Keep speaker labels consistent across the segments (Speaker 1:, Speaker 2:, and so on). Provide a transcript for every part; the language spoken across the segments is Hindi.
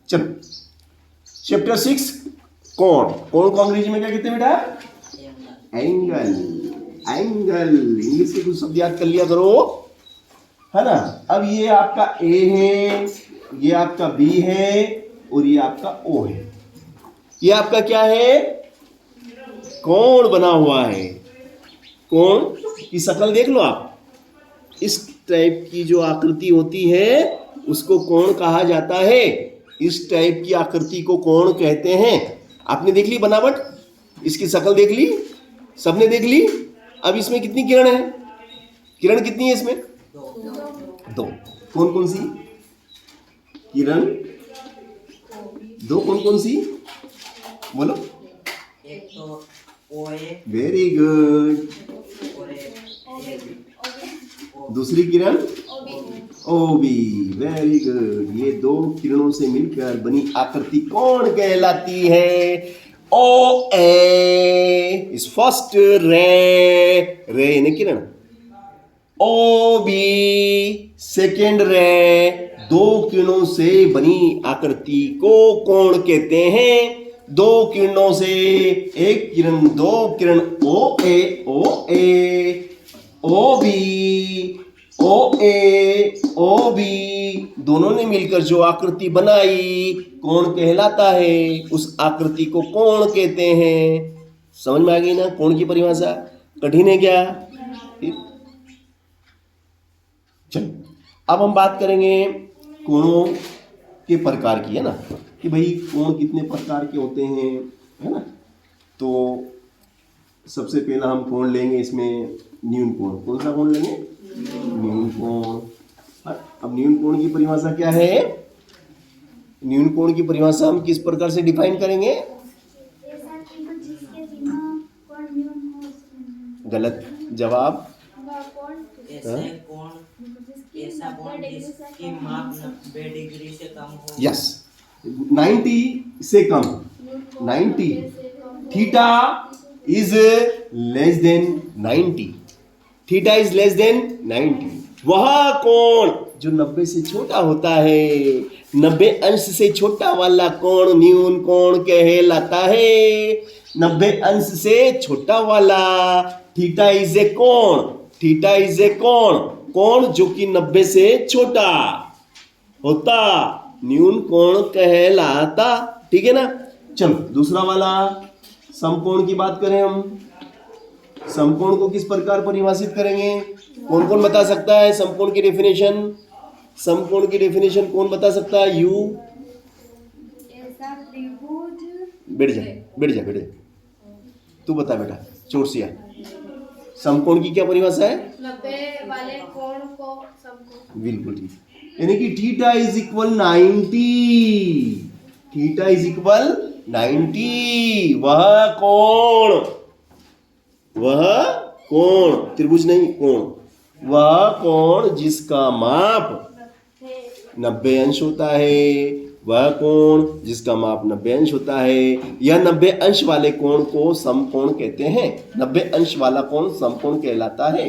Speaker 1: चलो चैप्टर 6 कोण। कोण को अंग्रेजी में क्या कहते हैं बेटा? एंगल। एंगल इंग्लिश के कुछ शब्द याद कर लिया करो, है ना। अब ये आपका ए है, ये आपका बी है और ये आपका ओ है। ये आपका क्या है? कोण बना हुआ है। कोण की शक्ल देख लो आप, इस टाइप की जो आकृति होती है उसको कोण कहा जाता है। इस टाइप की आकृति को कोण कहते हैं। आपने देख ली बनावट, इसकी शक्ल देख ली, सबने देख ली। अब इसमें कितनी किरण है? किरण कितनी है इसमें? दो। कौन कौन सी किरण? दो। कौन कौन सी बोलो?
Speaker 2: एक तो ओ है,
Speaker 1: वेरी गुड।
Speaker 2: और
Speaker 1: दूसरी किरण ओ बी, वेरी गुड। ये दो किरणों से मिलकर बनी आकृति कोण कहलाती है। ओ ए इज फर्स्ट रे, रे यानी किरण। ओ बी सेकेंड रे, दो किरणों से बनी आकृति को कोण कहते हैं। दो किरणों से एक किरण, दो किरण ओ ए, ओ ए, ओ बी, ओ ए, ओ बी, दोनों ने मिलकर जो आकृति बनाई कोण कहलाता है। उस आकृति को कोण कहते हैं। समझ में आ गई ना कोण की परिभाषा? कठिन है क्या? चलो अब हम बात करेंगे कोणों के प्रकार की, है ना, कि भाई कोण कितने प्रकार के होते हैं, है ना। तो सबसे पहला हम कोण लेंगे इसमें न्यून कोण। कौन सा कोण लेंगे? न्यून कोण। अब न्यून कोण की परिभाषा क्या है? न्यून कोण की परिभाषा हम किस प्रकार से डिफाइन करेंगे? गलत जवाब।
Speaker 2: ऐसा कोण जिसकी माप 90 डिग्री से कम हो।
Speaker 1: यस, 90 से कम। 90 theta is less than 90। Theta is less than 90। वह कोण जो 90 से छोटा होता है, 90 अंश से छोटा वाला कोण न्यून कोण कहलाता है। 90 अंश से छोटा वाला थीटा इज ए कोण। थीटा इज ए कोण, कोण जो कि 90 से छोटा होता न्यून कोण कहलाता। ठीक है ना। चलो दूसरा वाला समकोण की बात करें हम। समकोण को किस प्रकार परिभाषित करेंगे? कौन कौन बता सकता है समकोण की डेफिनेशन? समकोण की डेफिनेशन कौन बता सकता है? यू बैठ जा, बैठ जा, बैठ जा। तू बता बेटा, चोरसिया। समकोण की क्या परिभाषा है?
Speaker 3: 90 वाले कोण को समकोण।
Speaker 1: बिल्कुल ठीक, यानी कि theta is equal 90। Theta is equal 90। वह कोण, वह कोण, त्रिभुज नहीं कोण, वह कोण जिसका माप 90 अंश होता है। वह कोण जिसका माप 90 अंश होता है, यह 90 अंश वाले कोण को समकोण कहते हैं। 90 अंश वाला कोण समकोण कहलाता है।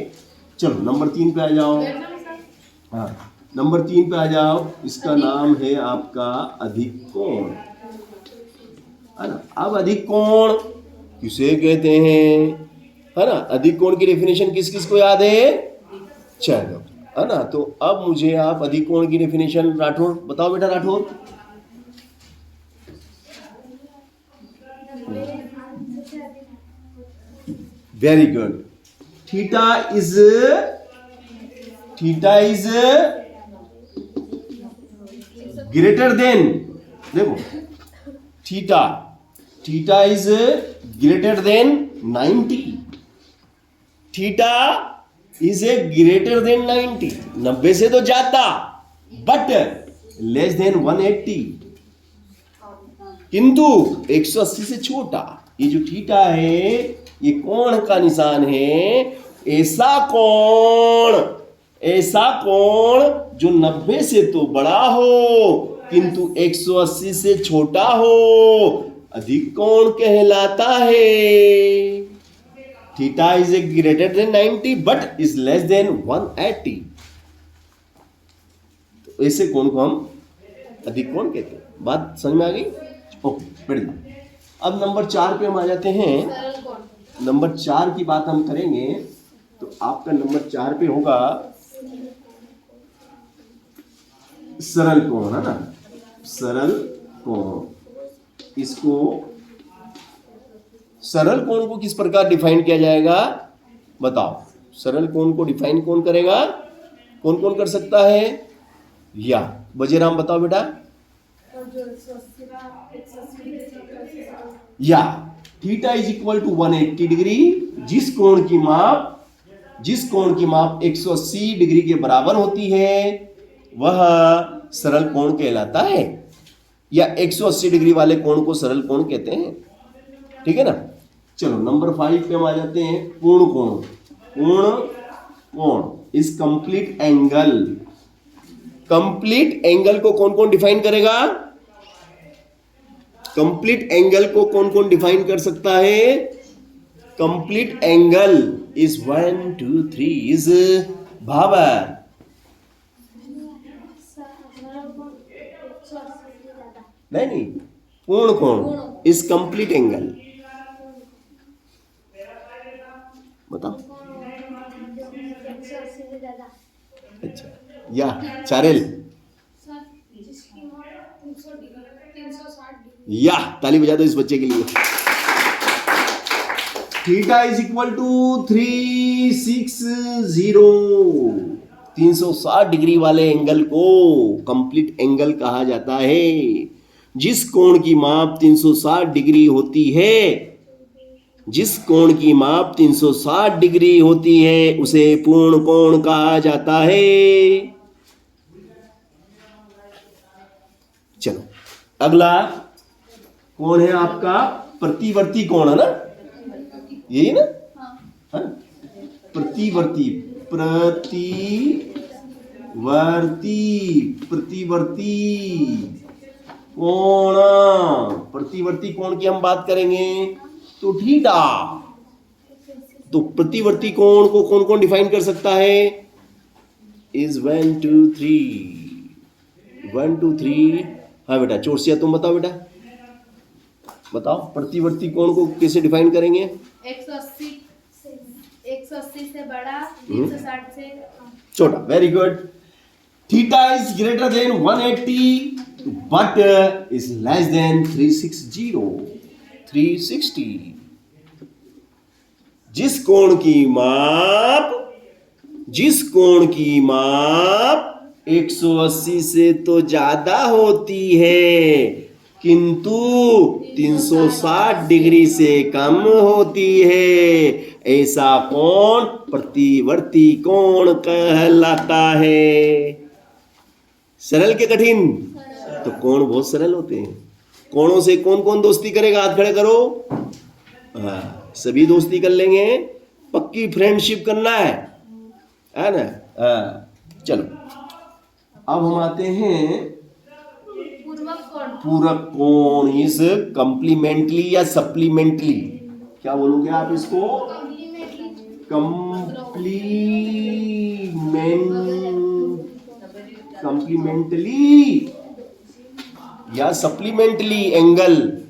Speaker 1: चलो नंबर 3 पे आ जाओ। हाँ, नंबर 3 पे आ जाओ। इसका नाम है आपका अधिक कोण, है ना। अब अधिक कोण किसे कहते हैं, है ना। अधिक कोण की डेफिनेशन किस किस को याद है? चलो, है ना। तो अब मुझे आप अधिक कोण की डेफिनेशन राठौर बताओ बेटा। Rathore very good. Theta is greater than, देखो theta is greater than 90। Theta is a greater than 90, 90 से तो ज्यादा, बट लेस देन 180, किंतु 180 से छोटा। ये जो थीटा है ये कोण का निशान है। ऐसा कोण जो 90 से तो बड़ा हो किंतु 180 से छोटा हो, अधिक कोण कहलाता है। Theta is a greater than 90 but is less than 180। तो ऐसे कोण को हम अधिक कोण कहते हैं। बात समझ में आ गई? ओके, बैठ जाओ। अब नंबर 4 पे हम आ जाते हैं।
Speaker 3: सरल कोण।
Speaker 1: नंबर 4 की बात हम करेंगे तो आपका नंबर 4 पे होगा सरल कोण, है ना? सरल कोण। इसको सरल कोण को किस प्रकार डिफाइन किया जाएगा बताओ। सरल कोण को डिफाइन कौन करेगा? कौन कौन कर सकता है? या बजेराम बताओ बेटा। या theta is equal to 180 degree, जिस कोण की माप 180 डिग्री के बराबर होती है वह सरल कोण कहलाता है, या 180 डिग्री वाले कोण को सरल कोण कहते हैं। ठीक है ना? चलो नंबर 5 पे हम आ जाते हैं। पूर्ण कोण। पूर्ण कोण is complete angle. Complete angle को कौन कौन डिफाइन करेगा? कंप्लीट एंगल को कौन कौन डिफाइन कर सकता है? Complete angle is 1 2 3 is Bhabar. नहीं, पूर्ण कोण इज कंप्लीट एंगल। बताओ। अच्छा, या चारेल। या ताली बजा दो इस बच्चे के लिए। Theta is equal to 360। 360 degree वाले एंगल को कंप्लीट एंगल कहा जाता है। जिस कोण की माप 360 डिग्री होती है, जिस कोण की माप 360 डिग्री होती है उसे पूर्ण कोण कहा जाता है। चलो अगला कोण है आपका प्रतिवर्ती कोण, है ना? यही ना? हाँ? प्रतिवर्ती कोण। प्रतिवर्ती कोण की हम बात करेंगे तो थीटा। तो प्रतिवर्ती कोण को कौन कौन डिफाइन कर सकता है? इज 1 2 3 1 2 3। हाँ बेटा, चोरसिया तुम बताओ बेटा, बताओ प्रतिवर्ती कोण को कैसे डिफाइन करेंगे?
Speaker 3: 180 से बड़ा, 360 से
Speaker 1: छोटा। Very good. Theta is greater then 180 but is less than 360। जिस कोण की माप 180 से तो ज्यादा होती है किंतु 360 डिग्री से कम होती है, ऐसा कोण प्रतिवर्ती कोण कहलाता है। सरल के कठिन? तो कोण बहुत सरल होते हैं। कोणों से कौन कौन दोस्ती करेगा? हाथ खड़े करो। हाँ, सभी दोस्ती कर लेंगे। पक्की फ्रेंडशिप करना है ना? हाँ, चलो अब हम आते हैं पूरक कोण इज कंप्लीमेंटली या सप्लीमेंटली। क्या बोलोगे आप इसको? कंप्लीमेंटली या सप्लीमेंटली एंगल,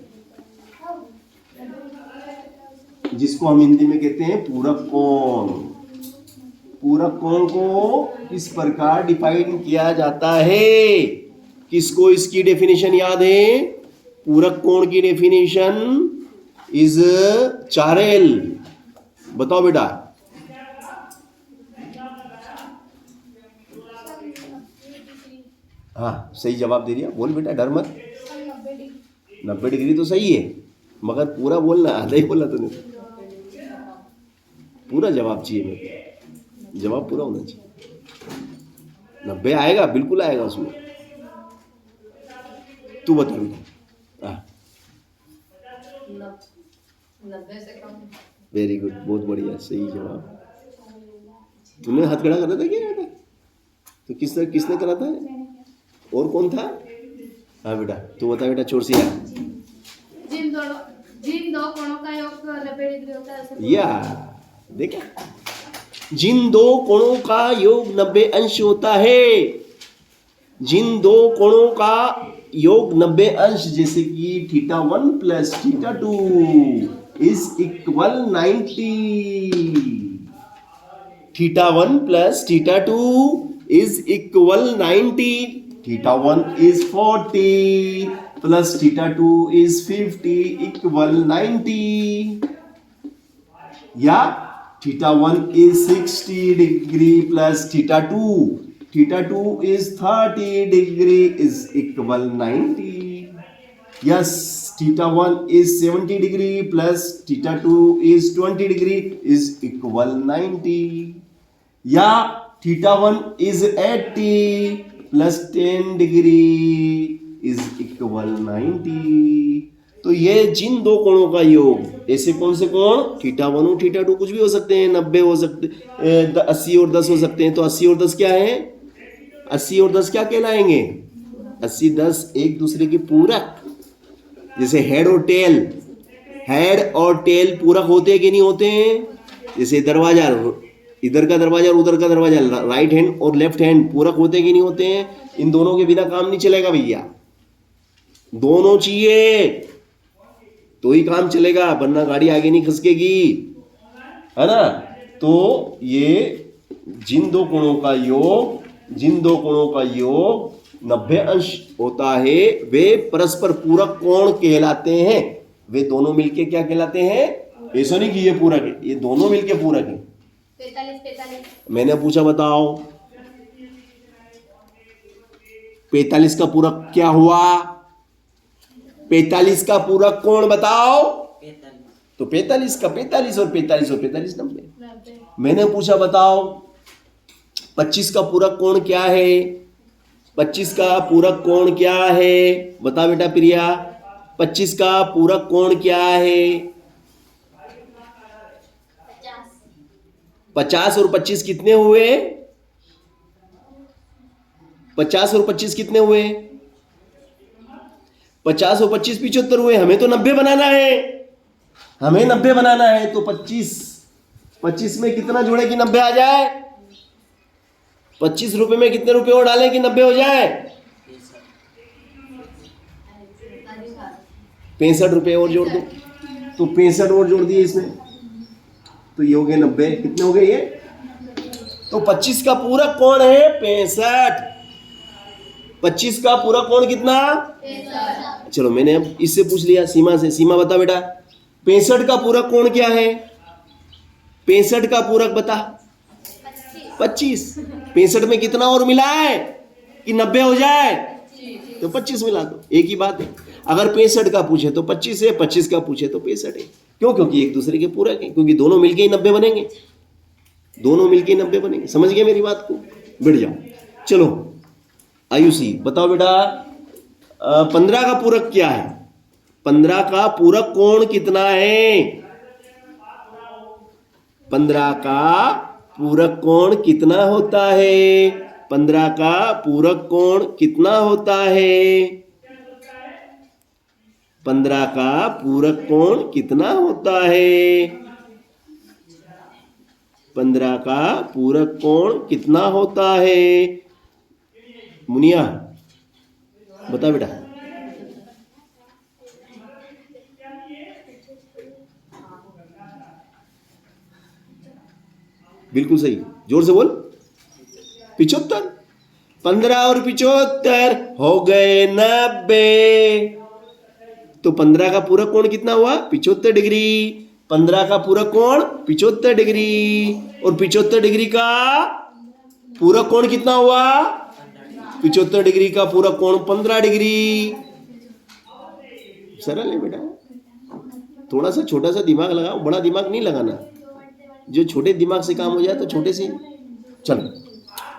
Speaker 1: जिसको हम हिंदी में कहते हैं पूरक कोण। पूरक कोण को किस प्रकार डिफाइन किया जाता है? किसको इसकी डेफिनेशन याद है? पूरक कोण की डेफिनेशन इज चारेल। बताओ बेटा। हाँ, सही जवाब दे दिया। बोल बेटा, डर मत। 90 डिग्री तो सही है, मगर पूरा बोलना, आधा ही बोला तूने। पूरा जवाब चाहिए मेरे को, जवाब पूरा होना चाहिए। 90 आएगा, बिल्कुल आएगा उसमें। तू बता बेटा।
Speaker 3: 90 से कम।
Speaker 1: वेरी गुड, बहुत बढ़िया, सही जवाब। तूने हाथ खड़ा करा था क्या बेटा? तो किसने करा था? और कौन था? हाँ बेटा, तू बता बेटा, चोरसिया।
Speaker 3: जिन दो कोणों का योग 90 डिग्री होता है।
Speaker 1: या देखा, जिन दो कोणों का योग 90 अंश होता है। जिन दो कोणों का योग 90 अंश जैसे कि θ1 plus θ2 is equal 90। θ1 plus θ2 is equal 90। θ1 is 40 plus θ2 is 50 equal 90। या θ1 is 60 degree plus θ2 is 30 degree is equal 90. Yes, θ1 is 70 degree plus θ2 is 20 degree is equal 90. या θ1 is 80 plus 10 degree is equal 90. तो ये जिन दो कोणों का योग, ऐसे कौन से कोण, θ1 और θ2 कुछ भी हो सकते हैं, 90 हो सकते, 80 और 10 हो सकते हैं। तो 80 और 10 क्या है, 80 और 10 क्या कहलाएंगे, 80 10 एक दूसरे के पूरक। जैसे हेड और टेल पूरक होते हैं कि नहीं होते हैं। जैसे दरवाजा, इधर का दरवाजा और उधर का दरवाजा, राइट हैंड और लेफ्ट हैंड पूरक होते हैं कि नहीं होते हैं। इन दोनों के बिना काम नहीं चलेगा भैया, दोनों चाहिए तो ही काम चलेगा, वरना गाड़ी आगे नहीं खसकेगी, है ना। तो ये जिन दो कोणों का योग 90 अंश होता है वे परस्पर पूरक कोण कहलाते हैं। वे दोनों मिलके क्या कहलाते हैं, ऐसा नहीं कि ये पूरक है, ये दोनों मिलके पूरक है।
Speaker 3: 45
Speaker 1: मैंने पूछा बताओ 45 का पूरक क्या हुआ, 45 का पूरक कोण बताओ।
Speaker 2: 45
Speaker 1: तो 45 का 45 और 45 और 45 90।
Speaker 3: 90
Speaker 1: मैंने पूछा बताओ 25 का पूरक कोण क्या है, 25 का पूरक कोण क्या है, बता बेटा प्रिया, 25 का पूरक कोण क्या है। 50 और 25 कितने हुए, 50 और 25 कितने हुए, 50 और 25 75 हुए। हमें तो 90 बनाना है, हमें 90 बनाना है। तो 25 में कितना जोड़े कि 90 आ जाए, 25 रुपए में कितने रुपए और डालें कि 90 हो जाए, 65 रुपए और जोड़ दो। तो 65 और जोड़ दिए इसमें, तो ये हो गए 90। कितने हो गए ये, तो 25 का पूरक कौन है 65। 25 का पूरक कौन कितना, चलो मैंने अब इससे पूछ लिया सीमा से। सीमा बता बेटा 65 का पूरक कौन क्या है, 65 का पूरक बता 25। 65 में कितना और मिला है कि 90 हो जाए, तो 25 मिला दो, एक ही बात है। अगर 65 का पूछे तो 25 है, 25 का पूछे तो 65 है। क्यों, क्योंकि एक दूसरे के पूरक है, क्योंकि दोनों मिलके ही 90 बनेंगे, दोनों मिलके ही 90 बनेंगे। समझ गए मेरी बात को, बढ़ जाओ। चलो आयुषी बताओ बेटा 15 का पूरक क्या है, 15 का पूरक कोण कितना है, 15 का पूरक कोण कितना होता है, 15 का पूरक कोण कितना होता है, 15 का पूरक कोण कितना होता है, 15 का पूरक कोण कितना होता है। मुनिया बता बेटा, बिल्कुल सही, जोर से बोल। 75, 15 और 75 हो गए 90। तो 15 का पूरक कोण कितना हुआ 75 डिग्री, 15 का पूरक कोण 75 डिग्री, और 75 डिग्री का पूरक कोण कितना हुआ, 75 डिग्री का पूरक कोण 15 डिग्री। सरल है बेटा, थोड़ा सा छोटा सा दिमाग लगाओ, बड़ा दिमाग नहीं लगाना। जो छोटे दिमाग से काम हो जाए तो छोटे से। चलो